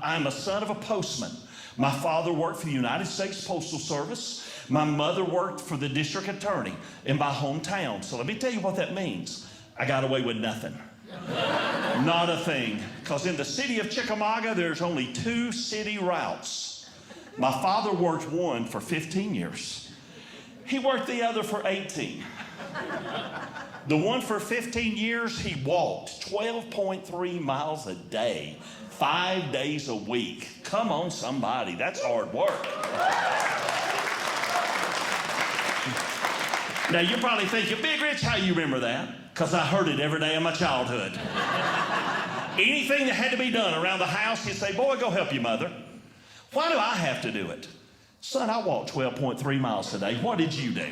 I'm a son of a postman. My father worked for the United States Postal Service. My mother worked for the district attorney in my hometown. So let me tell you what that means. I got away with nothing. Not a thing. Because in the city of Chickamauga, there's only 2 city routes. My father worked one for 15 years. He worked the other for 18. The one for 15 years, he walked 12.3 miles a day, 5 days a week. Come on, somebody. That's hard work. Now, you're probably thinking, Big Rich, how you remember that? Because I heard it every day of my childhood. Anything that had to be done around the house, he'd say, boy, go help your mother. Why do I have to do it? Son, I walked 12.3 miles today. What did you do?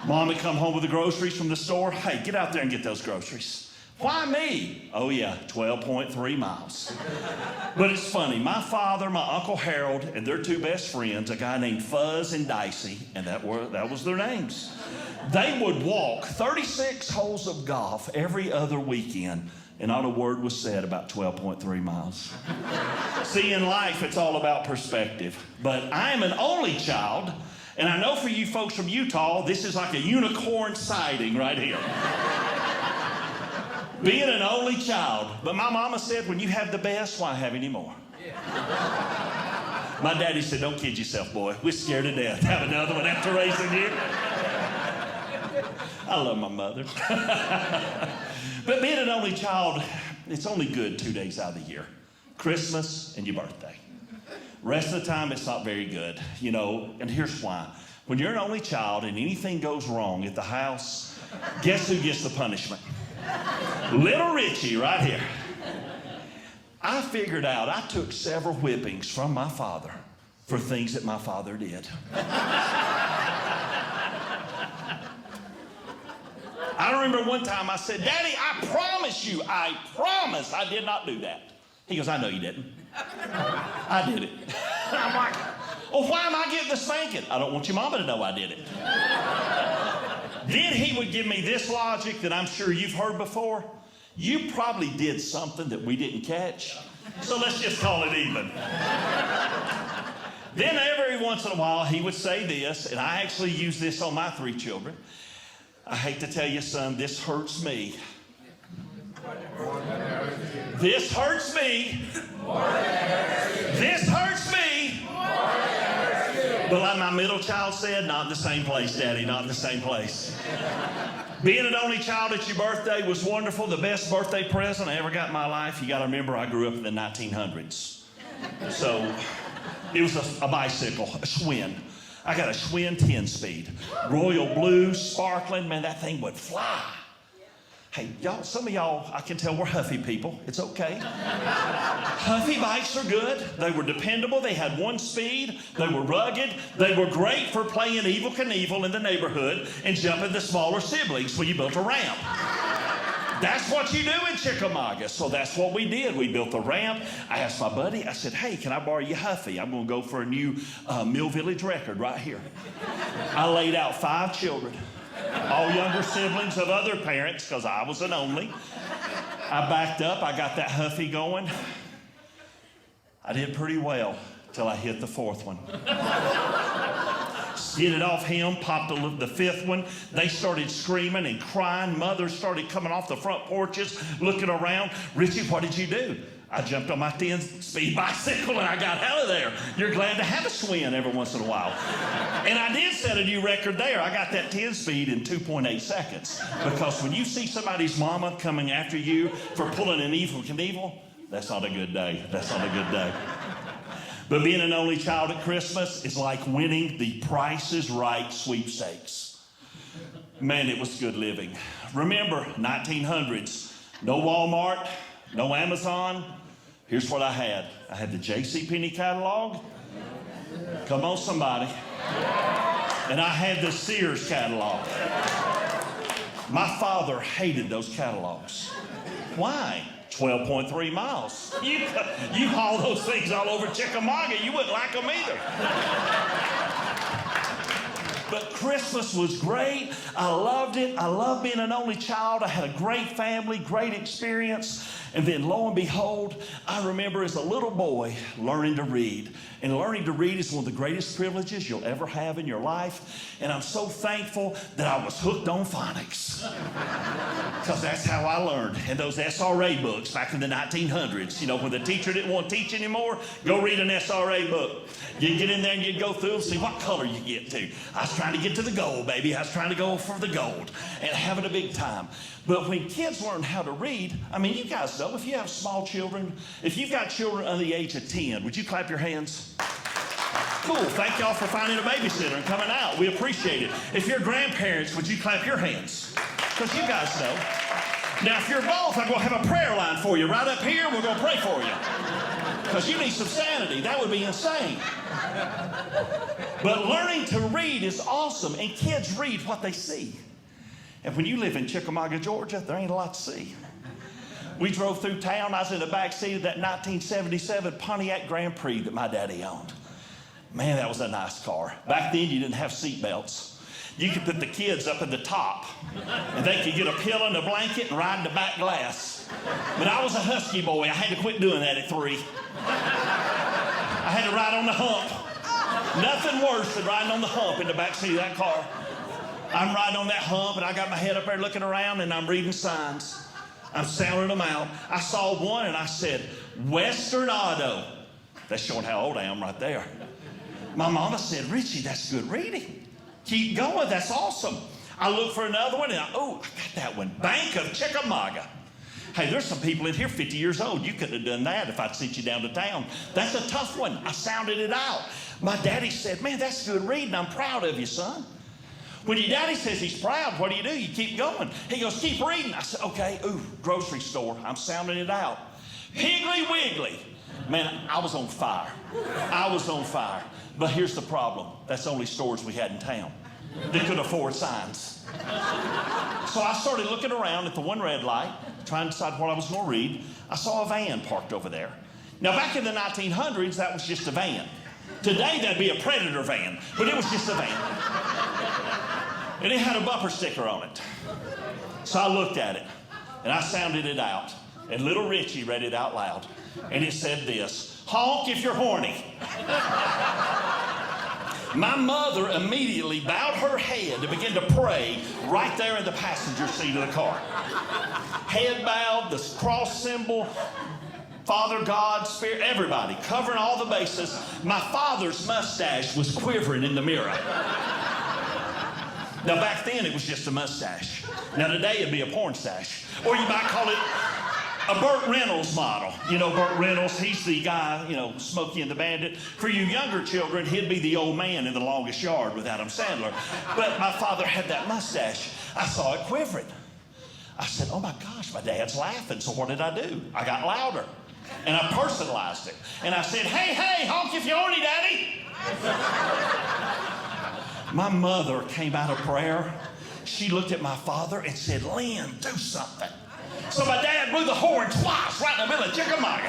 Mom would come home with the groceries from the store. Hey, get out there and get those groceries. Why me? Oh yeah, 12.3 miles. But it's funny, my father, my Uncle Harold, and their 2 best friends, a guy named Fuzz and Dicey, and that was their names. They would walk 36 holes of golf every other weekend, and not a word was said about 12.3 miles. See, in life, it's all about perspective. But I'm an only child, and I know for you folks from Utah, this is like a unicorn sighting right here. Being an only child. But my mama said, when you have the best, why have any more? Yeah. My daddy said, don't kid yourself, boy. We're scared to death. Have another one after raising you. I love my mother. But being an only child, it's only good 2 days out of the year. Christmas and your birthday. Rest of the time, it's not very good, you know, and here's why. When you're an only child and anything goes wrong at the house, guess who gets the punishment? Little Richie right here. I figured out I took several whippings from my father for things that my father did. I remember one time I said, Daddy, I promise I did not do that. He goes, I know you didn't. I did it. I'm like, well, why am I getting the spanking? I don't want your mama to know I did it. Then he would give me this logic that I'm sure you've heard before. You probably did something that we didn't catch, so let's just call it even. Then every once in a while he would say this, and I actually use this on my 3 children. I hate to tell you, son, this hurts me. This hurts me. This hurts me. But like my middle child said, not in the same place, Daddy, not in the same place. Being an only child at your birthday was wonderful. The best birthday present I ever got in my life. You got to remember, I grew up in the 1900s. So it was a bicycle, a Schwinn. I got a Schwinn 10-speed. Royal blue, sparkling. Man, that thing would fly. Hey, y'all, some of y'all, I can tell we're Huffy people. It's okay. Huffy bikes are good. They were dependable. They had 1 speed. They were rugged. They were great for playing Evel Knievel in the neighborhood and jumping the smaller siblings when you built a ramp. That's what you do in Chickamauga. So that's what we did. We built a ramp. I asked my buddy, I said, hey, can I borrow your Huffy? I'm going to go for a new Mill Village record right here. I laid out 5 children. All younger siblings of other parents, because I was an only. I backed up, I got that Huffy going. I did pretty well till I hit the 4th one. Get it off him, popped the 5th one. They started screaming and crying. Mothers started coming off the front porches, looking around. Richie, what did you do? I jumped on my 10-speed bicycle and I got out of there. You're glad to have a Schwinn every once in a while. And I did set a new record there. I got that 10-speed in 2.8 seconds. Because when you see somebody's mama coming after you for pulling an Evel Knievel, that's not a good day. That's not a good day. But being an only child at Christmas is like winning the Price is Right sweepstakes. Man, it was good living. Remember, 1900s, no Walmart, no Amazon. Here's what I had. I had the JCPenney catalog. Come on, somebody. And I had the Sears catalog. My father hated those catalogs. Why? 12.3 miles. You haul those things all over Chickamauga, you wouldn't like them either. But Christmas was great. I loved it. I loved being an only child. I had a great family, great experience. And then lo and behold, I remember as a little boy learning to read. And learning to read is one of the greatest privileges you'll ever have in your life. And I'm so thankful that I was hooked on phonics. Because that's how I learned. And those SRA books back in the 1900s, you know, when the teacher didn't want to teach anymore, go read an SRA book. You'd get in there and you'd go through and see what color you get to. I was trying to get to the gold, baby. I was trying to go for the gold and having a big time. But when kids learn how to read, I mean, you guys know, if you have small children, if you've got children under the age of 10, would you clap your hands? Cool. Thank y'all for finding a babysitter and coming out. We appreciate it. If you're grandparents, would you clap your hands? Because you guys know. Now, if you're both, I'm going to have a prayer line for you. Right up here, we're going to pray for you. Because you need some sanity. That would be insane. But learning to read is awesome. And kids read what they see. And when you live in Chickamauga, Georgia, there ain't a lot to see. We drove through town. I was in the back seat of that 1977 Pontiac Grand Prix that my daddy owned. Man, that was a nice car. Back then, you didn't have seat belts. You could put the kids up in the top, and they could get a pillow and a blanket and ride in the back glass. But I was a husky boy. I had to quit doing that at 3. I had to ride on the hump. Nothing worse than riding on the hump in the back seat of that car. I'm riding on that hump, and I got my head up there looking around, and I'm reading signs. I'm sounding them out. I saw one, and I said, Western Auto. That's showing how old I am right there. My mama said, Richie, that's good reading. Keep going, that's awesome. I looked for another one, and I got that one. Bank of Chickamauga. Hey, there's some people in here 50 years old. You couldn't have done that if I'd sent you down to town. That's a tough one. I sounded it out. My daddy said, man, that's good reading. I'm proud of you, son. When your daddy says he's proud, what do? You keep going. He goes, keep reading. I said, okay, grocery store. I'm sounding it out. Piggly Wiggly. Man, I was on fire. I was on fire. But here's the problem. That's the only stores we had in town that could afford signs. So I started looking around at the one red light, trying to decide what I was going to read. I saw a van parked over there. Now, back in the 1900s, that was just a van. Today, that'd be a Predator van, but it was just a van. And it had a bumper sticker on it. So I looked at it, and I sounded it out. And little Richie read it out loud. And it said this, honk if you're horny. My mother immediately bowed her head and began to pray right there in the passenger seat of the car. Head bowed, the cross symbol, Father, God, Spirit, everybody, covering all the bases. My father's mustache was quivering in the mirror. Now, back then, it was just a mustache. Now, today, it'd be a porn stash. Or you might call it a Burt Reynolds model. You know, Burt Reynolds, he's the guy, you know, Smokey and the Bandit. For you younger children, he'd be the old man in The Longest Yard with Adam Sandler. But my father had that mustache. I saw it quivering. I said, oh my gosh, my dad's laughing. So what did I do? I got louder. And I personalized it. And I said, hey, honk if you're horny, Daddy. My mother came out of prayer. She looked at my father and said, Lynn, do something. So my dad blew the horn twice right in the middle of Chickamauga.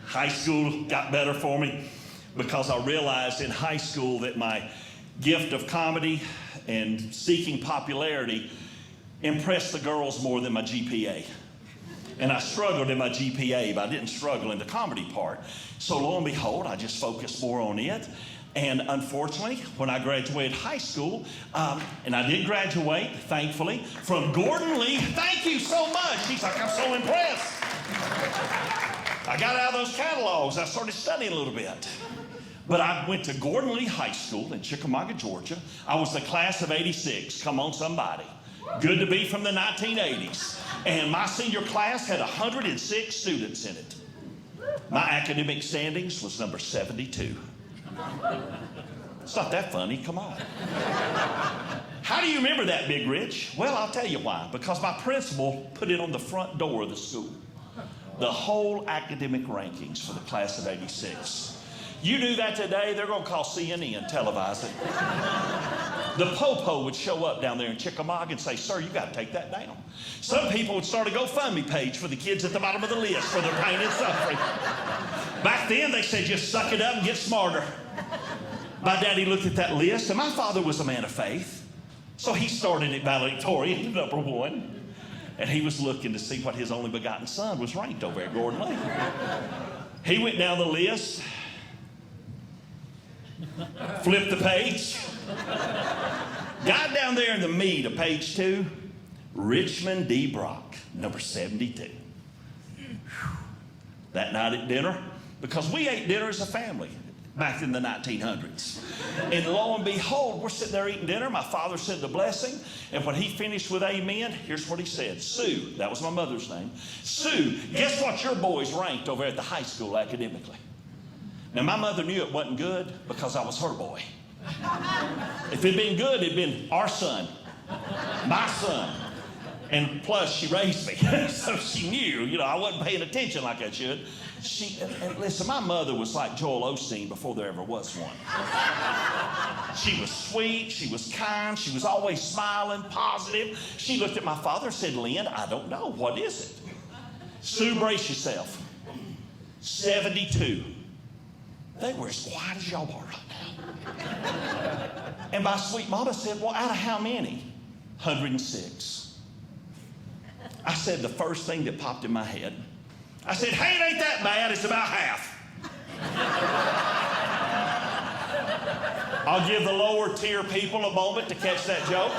High school got better for me because I realized in high school that my gift of comedy and seeking popularity impressed the girls more than my GPA. And I struggled in my GPA, but I didn't struggle in the comedy part. So lo and behold, I just focused more on it. And unfortunately, when I graduated high school, and I did graduate, thankfully, from Gordon Lee. Thank you so much. He's like, I'm so impressed. I got out of those catalogs. I started studying a little bit. But I went to Gordon Lee High School in Chickamauga, Georgia. I was the class of '86. Come on, somebody. Good to be from the 1980s. And my senior class had 106 students in it. My academic standings was number 72. It's not that funny, come on. How do you remember that, Big Rich? Well, I'll tell you why. Because my principal put it on the front door of the school. The whole academic rankings for the class of '86. You do that today, they're going to call CNN, televise it. The popo would show up down there in Chickamauga and say, sir, you got to take that down. Some people would start a GoFundMe page for the kids at the bottom of the list for their pain and suffering. Back then, they said, just suck it up and get smarter. My daddy looked at that list, and my father was a man of faith. So he started at valedictorian, number 1. And he was looking to see what his only begotten son was ranked over at Gordon Lake. He went down the list, flipped the page, got down there in the meat of page 2, Richmond D. Brock, number 72. That night at dinner, because we ate dinner as a family back in the 1900s. And lo and behold, we're sitting there eating dinner. My father said the blessing. And when he finished with amen, here's what he said. Sue, that was my mother's name. Sue, guess what your boys ranked over at the high school academically? Now, my mother knew it wasn't good because I was her boy. If it'd been good, it'd been our son, my son. And plus, she raised me, so she knew, I wasn't paying attention like I should. And listen, my mother was like Joel Osteen before there ever was one. She was sweet, she was kind, she was always smiling, positive. She looked at my father and said, Lynn, I don't know, what is it? Sue, brace yourself. 72. They were as quiet as y'all are right now. And my sweet mama said, well, out of how many? 106. I said the first thing that popped in my head. I said, hey, it ain't that bad. It's about half. I'll give the lower tier people a moment to catch that joke.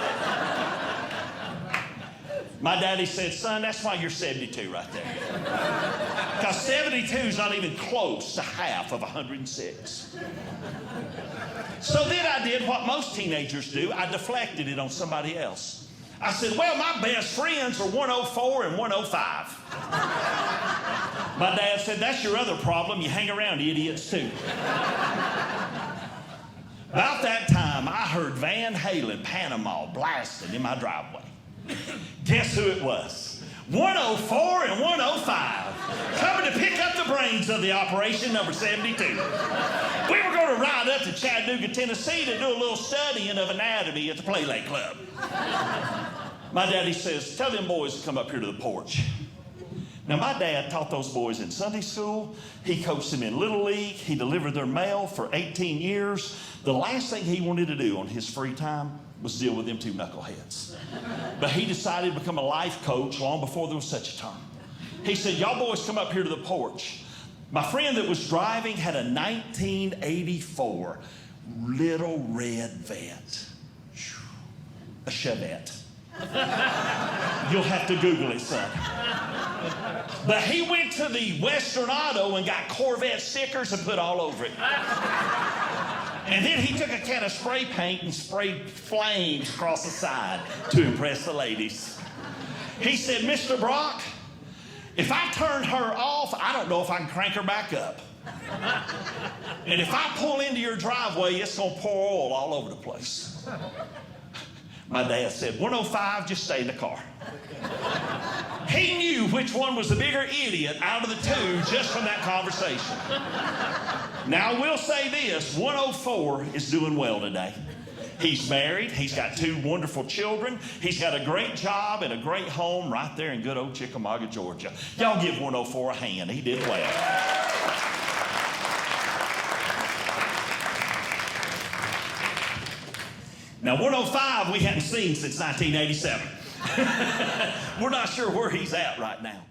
My daddy said, son, that's why you're 72 right there. Because 72 is not even close to half of 106. So then I did what most teenagers do. I deflected it on somebody else. I said, well, my best friends are 104 and 105. My dad said, that's your other problem. You hang around idiots, too. About that time, I heard Van Halen, Panama, blasting in my driveway. Guess who it was? 104 and 105. Coming to pick up the brains of the operation, number 72. We were going to ride up to Chattanooga, Tennessee to do a little studying of anatomy at the Playlake Club. My daddy says, tell them boys to come up here to the porch. Now, my dad taught those boys in Sunday school. He coached them in Little League. He delivered their mail for 18 years. The last thing he wanted to do on his free time was deal with them 2 knuckleheads. But he decided to become a life coach long before there was such a term. He said, y'all boys come up here to the porch. My friend that was driving had a 1984 little red Vet. A Chevette. You'll have to Google it, son. But he went to the Western Auto and got Corvette stickers and put all over it. And then he took a can of spray paint and sprayed flames across the side to impress the ladies. He said, Mr. Brock, if I turn her off, I don't know if I can crank her back up. And if I pull into your driveway, it's going to pour oil all over the place. My dad said, 105, just stay in the car. He knew which one was the bigger idiot out of the 2 just from that conversation. Now, I will say this, 104 is doing well today. He's married. He's got 2 wonderful children. He's got a great job and a great home right there in good old Chickamauga, Georgia. Y'all give 104 a hand. He did well. Now, 105 we hadn't seen since 1987. We're not sure where he's at right now.